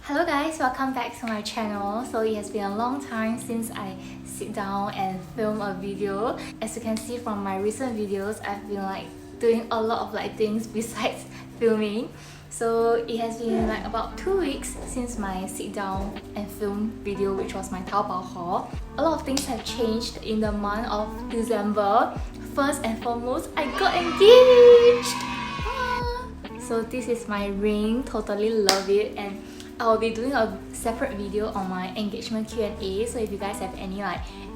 Hello guys, welcome back to my channel. So it has been a long time since I sit down and film a video. As you can see from my recent videos, I've been doing a lot of things besides filming. So it has been about 2 weeks since my sit down and film video, which was my Taobao haul. A lot of things have changed in the month of December. First and foremost, I got engaged! So this is my ring, totally love it, and I'll be doing a separate video on my engagement Q&A. So if you guys have any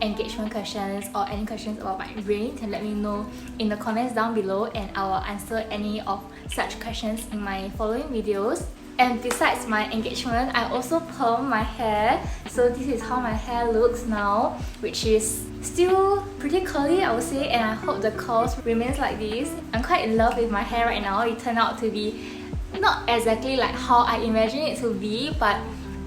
engagement questions or any questions about my ring, you can let me know in the comments down below and I will answer any of such questions in my following videos. And besides my engagement, I also perm my hair. So this is how my hair looks now, which is still pretty curly, I would say, and I hope the curls remains like this. I'm quite in love with my hair right now. It turned out to be not exactly like how I imagine it to be, but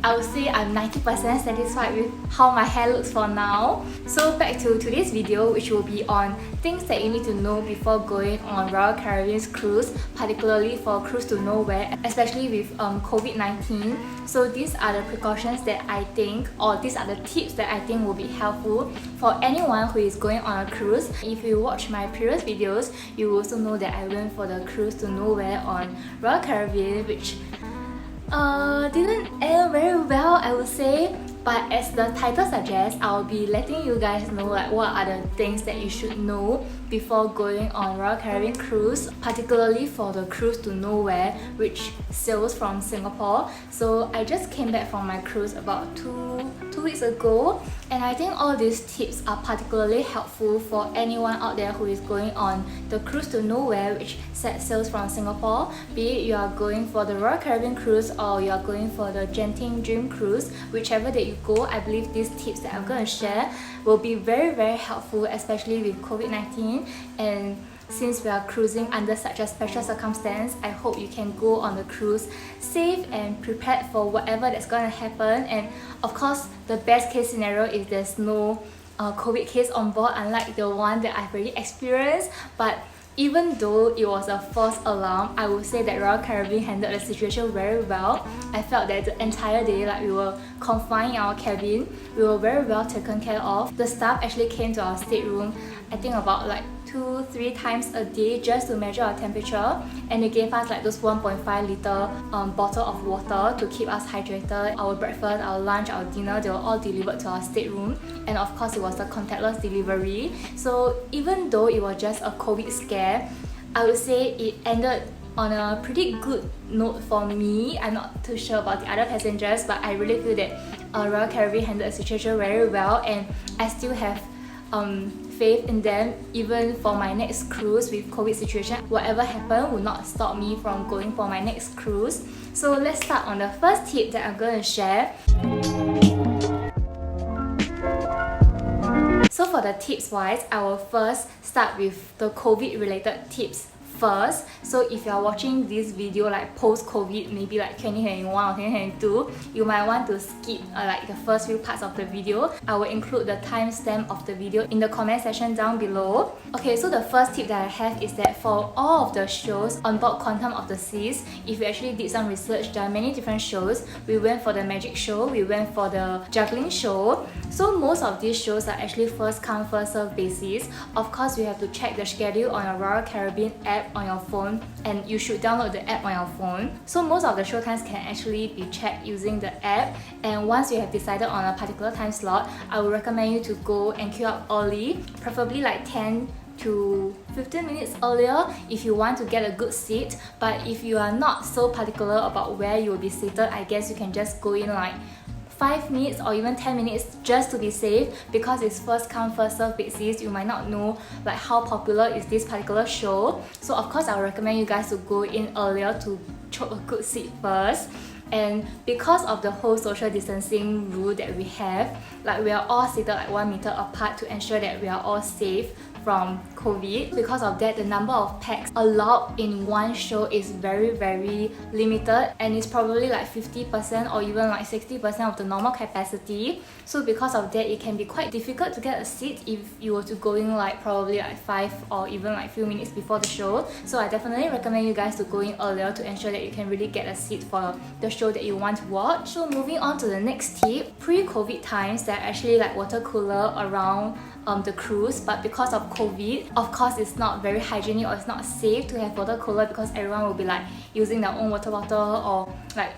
I would say I'm 90% satisfied with how my hair looks for now. So back to today's video, which will be on things that you need to know before going on Royal Caribbean's cruise, particularly for cruise to nowhere, especially with COVID-19. So these are the precautions that I think, or these are the tips that I think will be helpful for anyone who is going on a cruise. If you watch my previous videos, you will also know that I went for the cruise to nowhere on Royal Caribbean, which didn't end very well, I would say. But as the title suggests, I'll be letting you guys know what are the things that you should know before going on Royal Caribbean cruise, particularly for the cruise to nowhere, which sails from Singapore. So I just came back from my cruise about two weeks ago, and I think all these tips are particularly helpful for anyone out there who is going on the cruise to nowhere, which sails from Singapore. Be it you are going for the Royal Caribbean cruise or you are going for the Genting Dream cruise, whichever that you go, I believe these tips that I'm going to share will be very helpful, especially with COVID-19. And since we are cruising under such a special circumstance, I hope you can go on the cruise safe and prepared for whatever that's going to happen. And of course, the best case scenario is there's no COVID case on board, unlike the one that I've already experienced. But even though it was a false alarm, I would say that Royal Caribbean handled the situation very well. I felt that the entire day, we were confined in our cabin, we were very well taken care of. The staff actually came to our stateroom, I think about 2-3 times a day just to measure our temperature, and they gave us those 1.5 liter bottle of water to keep us hydrated. Our breakfast, our lunch, our dinner, they were all delivered to our stateroom, and of course it was a contactless delivery. So even though it was just a COVID scare, I would say it ended on a pretty good note for me. I'm not too sure about the other passengers, but I really feel that Royal Caribbean handled the situation very well, and I still have faith in them even for my next cruise with COVID situation. Whatever happened will not stop me from going for my next cruise. So let's start on the first tip that I'm going to share. So for the tips wise, I will first start with the COVID related tips first. So if you are watching this video post-COVID, maybe 2021 or 2022, you might want to skip the first few parts of the video. I will include the timestamp of the video in the comment section down below. Okay, so the first tip that I have is that for all of the shows on board Quantum of the Seas, if you actually did some research, there are many different shows. We went for the magic show, we went for the juggling show. So most of these shows are actually first come first serve basis. Of course, you have to check the schedule on your Royal Caribbean app on your phone, and you should download the app on your phone. So most of the show times can actually be checked using the app, and once you have decided on a particular time slot, I would recommend you to go and queue up early, preferably 10 to 15 minutes earlier if you want to get a good seat. But if you are not so particular about where you will be seated, I guess you can just go in 5 minutes or even 10 minutes just to be safe, because it's first come first serve basis. You might not know how popular is this particular show. So of course I would recommend you guys to go in earlier to choke a good seat first. And because of the whole social distancing rule that we have, we are all seated 1 meter apart to ensure that we are all safe from COVID. Because of that, the number of packs allowed in one show is very limited, and it's probably like 50% or even like 60% of the normal capacity. So because of that, it can be quite difficult to get a seat if you were to go in like probably like 5 or even like few minutes before the show. So I definitely recommend you guys to go in earlier to ensure that you can really get a seat for the show that you want to watch. So moving on to the next tip, pre-COVID times there are actually like water cooler around the cruise, but because of COVID, of course it's not very hygienic or it's not safe to have water cooler because everyone will be like using their own water bottle, or like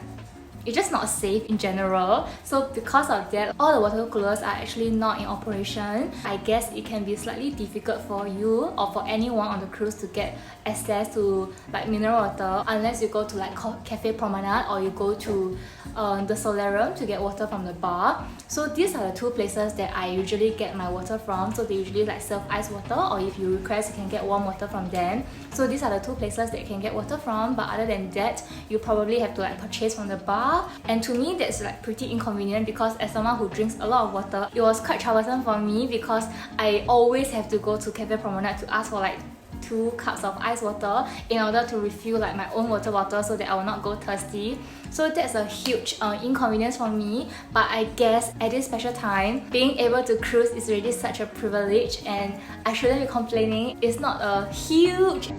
it's just not safe in general. So because of that, all the water coolers are actually not in operation. I guess it can be slightly difficult for you or for anyone on the cruise to get access to like mineral water unless you go to like Cafe Promenade or you go to the solarium to get water from the bar. So these are the two places that I usually get my water from. So they usually like serve ice water, or if you request you can get warm water from them. So these are the two places that you can get water from, but other than that you probably have to like purchase from the bar. And to me that's like pretty inconvenient because as someone who drinks a lot of water, it was quite troublesome for me because I always have to go to Cafe Promenade to ask for like 2 cups of ice water in order to refill like my own water bottle so that I will not go thirsty. So that's a huge inconvenience for me, but I guess at this special time, being able to cruise is really such a privilege and I shouldn't be complaining. It's not a huge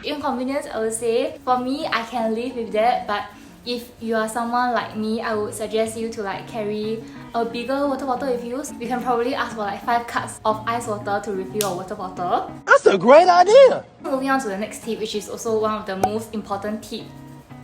inconvenience, I would say. For me, I can live with that, but if you are someone like me, I would suggest you to like carry a bigger water bottle with you. You can probably ask for like 5 cups of ice water to refill your water bottle. That's a great idea! Moving on to the next tip, which is also one of the most important tips.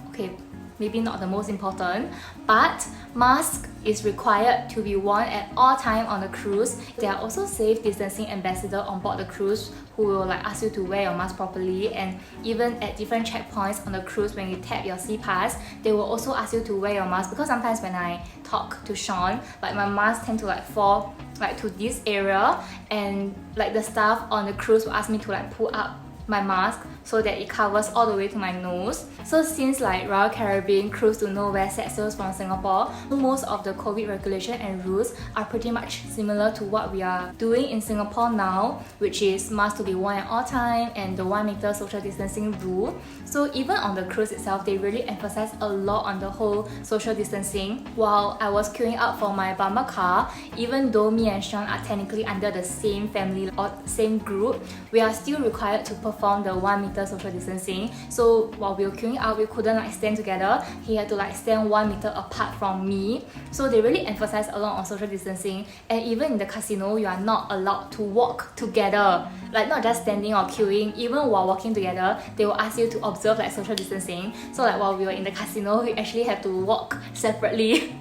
Okay, maybe not the most important, but mask is required to be worn at all time on the cruise. There are also safe distancing ambassadors on board the cruise who will like ask you to wear your mask properly, and even at different checkpoints on the cruise when you tap your sea pass, they will also ask you to wear your mask, because sometimes when I talk to Sean, like my mask tend to like fall like to this area, and like the staff on the cruise will ask me to like pull up my mask so that it covers all the way to my nose. So since like Royal Caribbean Cruise to Nowhere set sails from Singapore, most of the COVID regulation and rules are pretty much similar to what we are doing in Singapore now, which is mask to be worn at all time and the 1 meter social distancing rule. So even on the cruise itself, they really emphasize a lot on the whole social distancing. While I was queuing up for my bumper car, even though me and Sean are technically under the same family or same group, we are still required to perform the 1 meter social distancing. So while we were queuing up, we couldn't like stand together. He had to like stand 1 meter apart from me. So they really emphasize a lot on social distancing. And even in the casino, you are not allowed to walk together, like not just standing or queuing. Even while walking together, they will ask you to observe like social distancing. So like while we were in the casino, we actually had to walk separately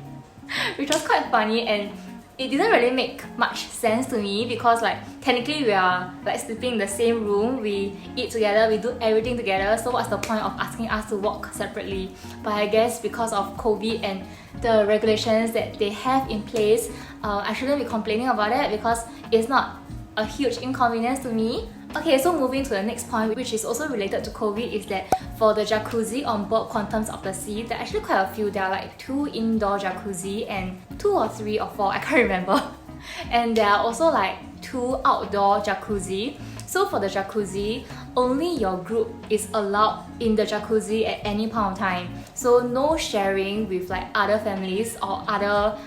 which was quite funny, and it didn't really make much sense to me because like technically we are like sleeping in the same room, we eat together, we do everything together, so what's the point of asking us to walk separately? But I guess because of COVID and the regulations that they have in place, I shouldn't be complaining about it because it's not a huge inconvenience to me. Okay, so moving to the next point, which is also related to COVID, is that for the jacuzzi on board Quantums of the Sea, there are actually quite a few. There are like 2 indoor jacuzzi and 2 or 3 or 4, I can't remember. And there are also like 2 outdoor jacuzzi. So for the jacuzzi, only your group is allowed in the jacuzzi at any point of time. So no sharing with like other families or other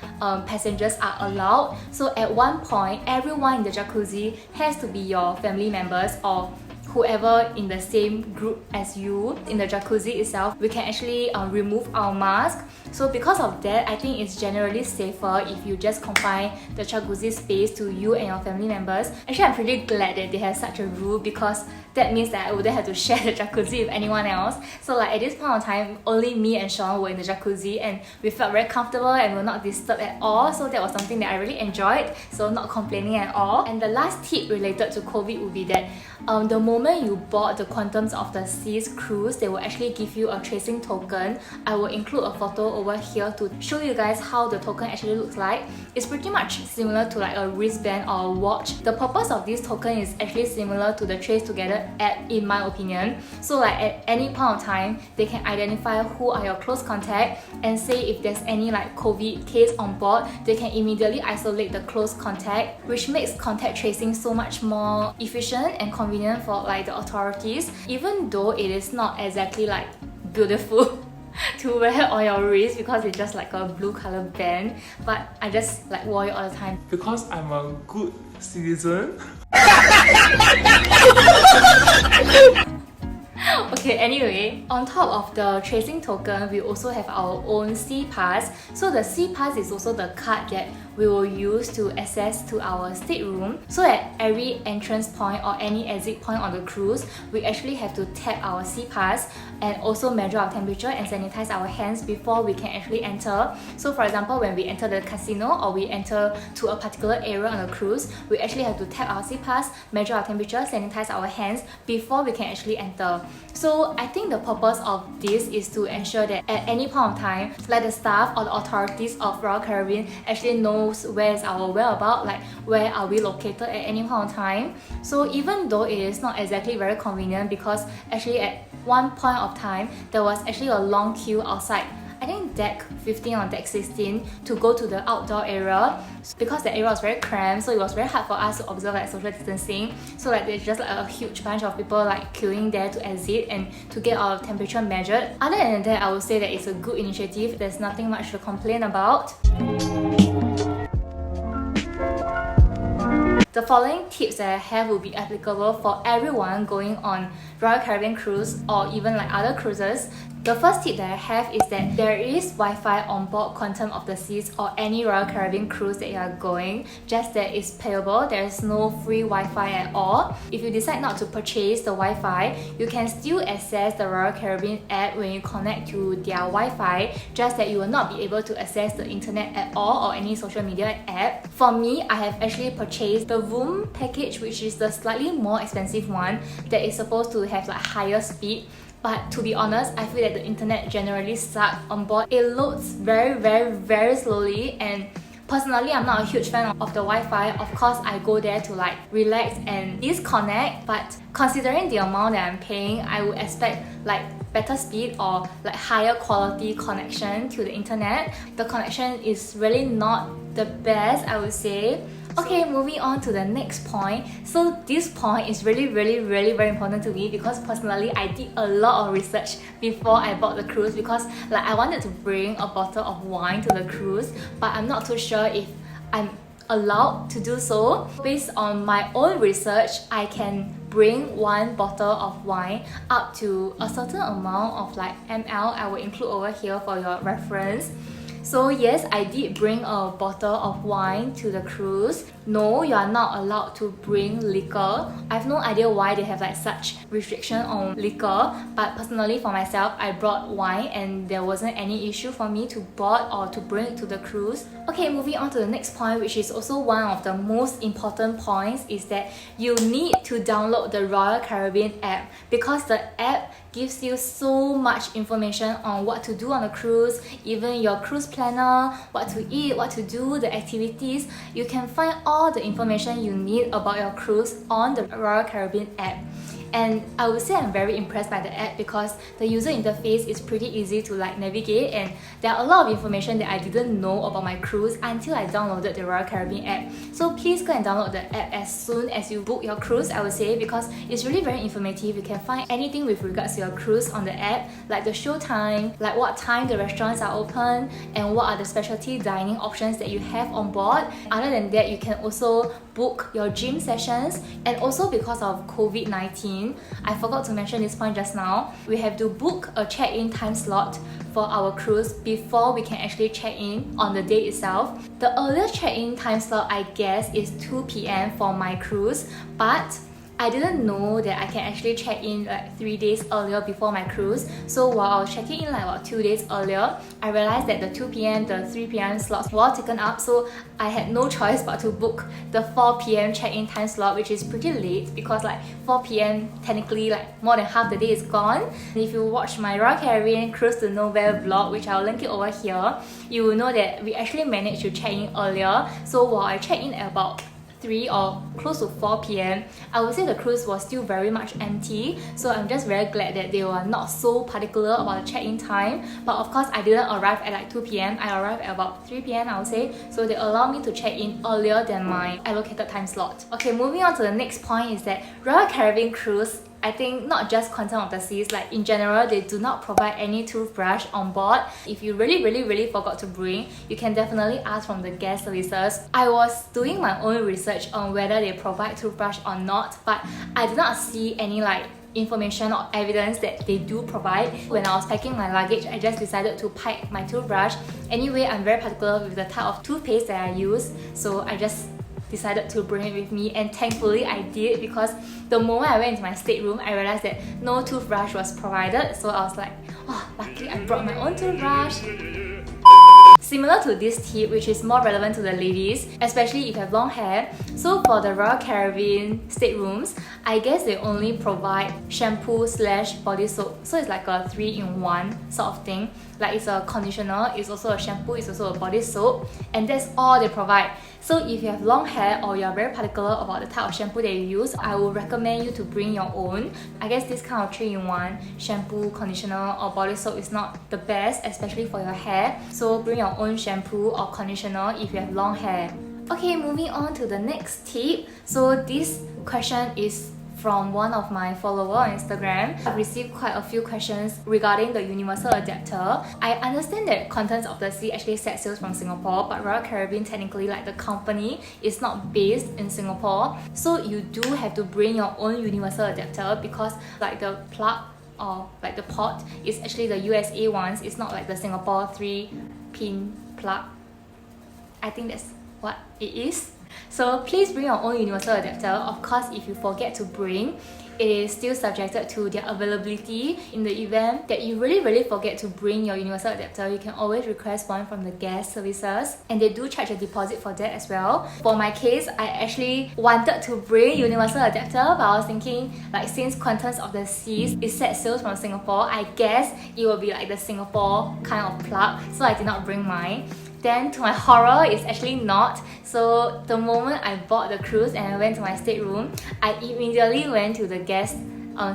passengers are allowed. So at one point, everyone in the jacuzzi has to be your family members or whoever in the same group as you. In the jacuzzi itself, we can actually remove our mask. So because of that, I think it's generally safer if you just confine the jacuzzi space to you and your family members. Actually, I'm pretty glad that they have such a rule because that means that I wouldn't have to share the jacuzzi with anyone else. So like at this point of time, only me and Sean were in the jacuzzi and we felt very comfortable and were not disturbed at all. So that was something that I really enjoyed, so not complaining at all. And the last tip related to COVID would be that the moment moment you board the Quantum of the Seas cruise, they will actually give you a tracing token. I will include a photo over here to show you guys how the token actually looks like. It's pretty much similar to like a wristband or a watch. The purpose of this token is actually similar to the Trace Together app in my opinion. So like at any point of time, they can identify who are your close contact and say if there's any like COVID case on board, they can immediately isolate the close contact, which makes contact tracing so much more efficient and convenient for like the authorities, even though it is not exactly like beautiful to wear on your wrist because it's just like a blue color band, but I just like wore it all the time because I'm a good citizen. Okay, anyway, on top of the tracing token, we also have our own Sea Pass. So the Sea Pass is also the card that we will use to access to our stateroom. So at every entrance point or any exit point on the cruise, we actually have to tap our Sea Pass and also measure our temperature and sanitize our hands before we can actually enter. So for example, when we enter the casino or we enter to a particular area on the cruise, we actually have to tap our Sea Pass, measure our temperature, sanitize our hands before we can actually enter. So I think the purpose of this is to ensure that at any point of time, like the staff or the authorities of Royal Caribbean actually knows where is our whereabouts, like where are we located at any point of time. So even though it is not exactly very convenient, because actually at one point of time, there was actually a long queue outside, I think deck 15 or deck 16, to go to the outdoor area because the area was very cramped, so it was very hard for us to observe like social distancing. So like there's just like a huge bunch of people like queuing there to exit and to get our temperature measured. Other than that, I would say that it's a good initiative. There's nothing much to complain about. The following tips that I have will be applicable for everyone going on Royal Caribbean cruise or even like other cruises. The first tip that I have is that there is Wi-Fi on board Quantum of the Seas or any Royal Caribbean cruise that you are going, just that it's payable. There is no free Wi-Fi at all. If you decide not to purchase the Wi-Fi, you can still access the Royal Caribbean app when you connect to their Wi-Fi, just that you will not be able to access the internet at all or any social media app. For me, I have actually purchased the Voom package, which is the slightly more expensive one that is supposed to have like higher speed. But to be honest, I feel that the internet generally sucks on board. It loads very slowly, and personally, I'm not a huge fan of the Wi-Fi. Of course, I go there to like relax and disconnect, but considering the amount that I'm paying, I would expect like better speed or like higher quality connection to the internet. The connection is really not the best, I would say. Okay, moving on to the next point. So this point is really very important to me because personally I did a lot of research before I bought the cruise, because like I wanted to bring a bottle of wine to the cruise, but I'm not too sure if I'm allowed to do so. Based on my own research, I can bring one bottle of wine up to a certain amount of like ml. I will include over here for your reference. So yes, I did bring a bottle of wine to the cruise. No, you are not allowed to bring liquor. I have no idea why they have like such restriction on liquor, but personally for myself, I brought wine and there wasn't any issue for me to board or to bring it to the cruise. Okay, moving on to the next point, which is also one of the most important points, is that you need to download the Royal Caribbean app, because the app gives you so much information on what to do on the cruise, even your cruise planner, what to eat, what to do, the activities. You can find all the information you need about your cruise on the Royal Caribbean app. And I would say I'm very impressed by the app because the user interface is pretty easy to like navigate, and there are a lot of information that I didn't know about my cruise until I downloaded the Royal Caribbean app. So please go and download the app as soon as you book your cruise, I would say, because it's really very informative. You can find anything with regards to your cruise on the app, like the show time, like what time the restaurants are open, and what are the specialty dining options that you have on board. Other than that, you can also book your gym sessions. And also because of COVID-19, I forgot to mention this point just now, we have to book a check-in time slot for our cruise before we can actually check in on the day itself. The earliest check-in time slot, I guess, is 2 p.m. for my cruise, but I didn't know that I can actually check in like 3 days earlier before my cruise. So while I was checking in like about 2 days earlier, I realized that the 2 p.m, the 3 p.m. slots were all taken up, so I had no choice but to book the 4 p.m. check-in time slot, which is pretty late because like 4 p.m. technically like more than half the day is gone. And if you watch my Royal Caribbean Cruise to Nowhere vlog, which I'll link it over here, you will know that we actually managed to check in earlier. So while I checked in at about 3 or close to 4 p.m, I would say the cruise was still very much empty. So I'm just very glad that they were not so particular about the check-in time. But of course, I didn't arrive at like 2 p.m. I arrived at about 3 p.m, I would say. So they allowed me to check in earlier than my allocated time slot. Okay, moving on to the next point is that Royal Caribbean Cruise, I think not just Quantum of the Seas, like in general, they do not provide any toothbrush on board. If you really forgot to bring, you can definitely ask from the guest services. I was doing my own research on whether they provide toothbrush or not, but I did not see any like information or evidence that they do provide. When I was packing my luggage, I just decided to pack my toothbrush. Anyway, I'm very particular with the type of toothpaste that I use, so I just decided to bring it with me, and thankfully I did, because the moment I went into my stateroom, I realized that no toothbrush was provided. So I was like, oh, luckily I brought my own toothbrush. Similar to this tip, which is more relevant to the ladies, especially if you have long hair. So for the Royal Caribbean staterooms, I guess they only provide shampoo slash body soap. So it's like a 3-in-1 sort of thing. Like it's a conditioner, it's also a shampoo, it's also a body soap, and that's all they provide. So if you have long hair or you're very particular about the type of shampoo that you use, I would recommend you to bring your own. I guess this kind of 3-in-1 shampoo, conditioner or body soap is not the best, especially for your hair. So bring your own shampoo or conditioner if you have long hair. Okay, moving on to the next tip. So this question is from one of my followers on Instagram. I've received quite a few questions regarding the universal adapter. I understand that Contents of the Sea actually set sails from Singapore, but Royal Caribbean technically, like the company, is not based in Singapore. So you do have to bring your own universal adapter, because like the plug or like the port is actually the USA ones. It's not like the Singapore 3-pin plug. I think that's what it is. So please bring your own universal adapter. Of course, if you forget to bring, it is still subjected to their availability. In the event that you really forget to bring your universal adapter, you can always request one from the guest services, and they do charge a deposit for that as well. For my case, I actually wanted to bring universal adapter, but I was thinking like since Contents of the Seas is set sails from Singapore, I guess it will be like the Singapore kind of plug, so I did not bring mine. Then to my horror, it's actually not. So the moment I bought the cruise and I went to my stateroom, I immediately went to the guest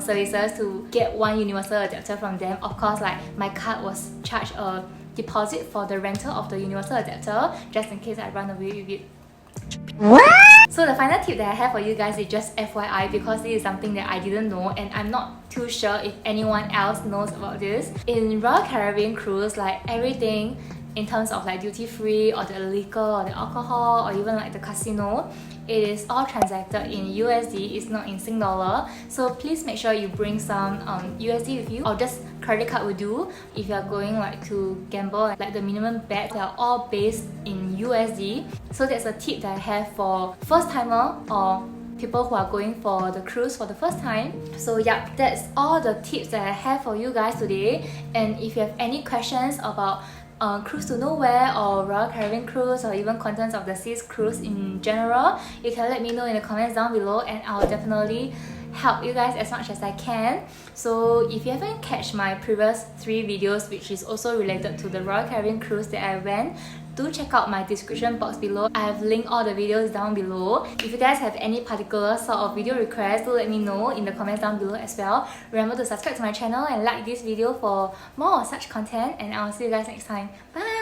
services to get one universal adapter from them. Of course, like my card was charged a deposit for the rental of the universal adapter, just in case I run away with it. So the final tip that I have for you guys is just FYI, because this is something that I didn't know and I'm not too sure if anyone else knows about this. In Royal Caribbean Cruise, like everything in terms of like duty free or the liquor or the alcohol or even like the casino, it is all transacted in USD, it's not in Sing dollar. So please make sure you bring some USD with you, or just credit card will do if you're going like to gamble. Like the minimum bets, they are all based in USD. So that's a tip that I have for first timer or people who are going for the cruise for the first time. So yeah, that's all the tips that I have for you guys today. And if you have any questions about Cruise to Nowhere or Royal Caribbean Cruise, or even Contents of the Seas cruise in general, you can let me know in the comments down below, and I'll definitely help you guys as much as I can. So if you haven't catch my previous 3 videos, which is also related to the Royal Caribbean Cruise that I went, do check out my description box below. I have linked all the videos down below. If you guys have any particular sort of video requests, do let me know in the comments down below as well. Remember to subscribe to my channel and like this video for more of such content, and I'll see you guys next time. Bye!